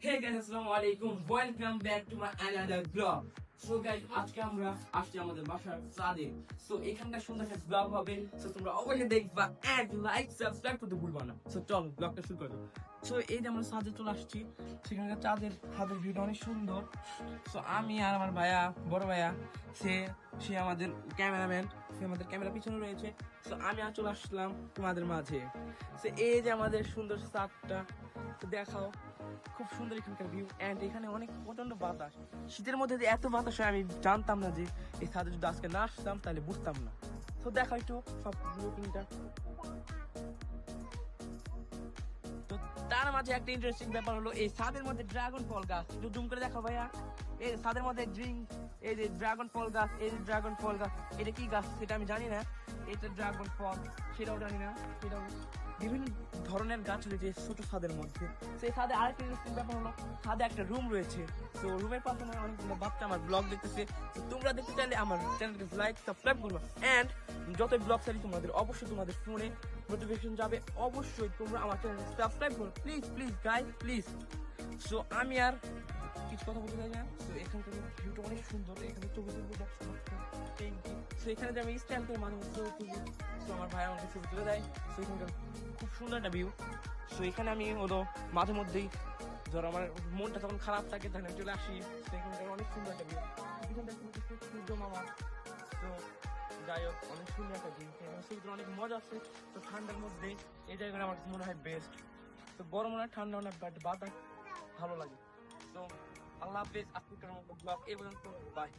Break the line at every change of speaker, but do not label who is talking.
Hey guys, আসসালামু আলাইকুম, welcome back to my another blog. So guys, আজকে আমরা আসছি আমাদের বাসার ছাদে। সো এখানকার সুন্দর একটা ব্লগ হবে। সো তোমরা অবশ্যই দেখবা, এন্ড লাইক সাবস্ক্রাইব করতে ভুলবা না। সো চলো ব্লগটা শুরু করি। সো এই যে আমরা ছাদে চলে আসছি, সেখানকার ছাদের ভিউটা অনেক সুন্দর। সো আমি আর আমার ভাইয়া, বড় ভাইয়া, সে সে আমাদের ক্যামেরাম্যান, সে আমাদের ক্যামেরা পিছনে রয়েছে। সো আমি আর চলে আসলাম তোমাদের মাঝে। সো এই যে আমাদের সুন্দর ছাদটা, তো দেখাও, খুব সুন্দর এখানকার ভিউ। এন্ড এখানে অনেক প্রচন্ড বাতাস। শীতের মধ্যে যে এত বাতাস হয় আমি জানতাম না, যে এই ছাদে যদি আজকে না আসতাম তাহলে বুঝতাম না। তো দেখা একটু সব লুকিংটা। তো তার মাঝে একটা ইন্টারেস্টিং ব্যাপার হলো, এই ছাদের মধ্যে ড্রাগন ফল গাছ। একটু জুম করে দেখো ভাইয়া, এই ছাদের মধ্যে এই যে ড্রাগন ফল গাছ, এই যে ড্রাগন ফল গাছ, এটা কি গাছ সেটা আমি জানি না। এটা ড্রাগন ফল সেটাও জানি না। সেটাও বিভিন্ন ধরনের গাছ রয়েছে ছোট ছাদের মধ্যে। সেই ছাদে আরেকটা ইন্টারেস্টিং ব্যাপার হলো, ছাদে একটা রুম রয়েছে। তো রুমের পাশে অনেকগুলো বাচ্চা আমার ব্লগ দেখতেছে। তো তোমরা দেখতে চাইলে আমার চ্যানেলকে লাইক সাবস্ক্রাইব করবা। এন্ড যতই ব্লগ চাইলে তোমাদের অবশ্যই তোমাদের ফোনে নোটিফিকেশন যাবে। অবশ্যই তোমরা আমার চ্যানেল সাবস্ক্রাইব করো, please please guys please. So আমি আর কিছু কথা বলতে চাই না। তো এখানকার ভিউটা অনেক সুন্দর। এখানে ছবি তুলবো, তো এখানে যে আমি স্ট্যান্ড করে মাঝে মধ্যে ছবি তুলি। তো আমার ভাই আমাকে ছবি তুলে দেয়। তো এখানকার খুব সুন্দর একটা ভিউ। তো এখানে আমি হলো মাঝে মধ্যেই, ধরো আমার মনটা যখন খারাপ থাকে তখন আমি চলে আসি। তো এখানকার অনেক সুন্দর একটা ভিউ। এখানটা সূর্য মামা। তো যাই হোক, অনেক সুন্দর একটা ভিউ। ছবিতে অনেক মজা আছে। তো ঠান্ডার মধ্যে এই জায়গাটা আমার মনে হয় বেস্ট। তো গরম না ঠান্ডা না, বাট বাতাস ভালো লাগে। তো আল্লাহ হাফেজ, আজকের মতো ব্লগ এই পর্যন্ত। বাই।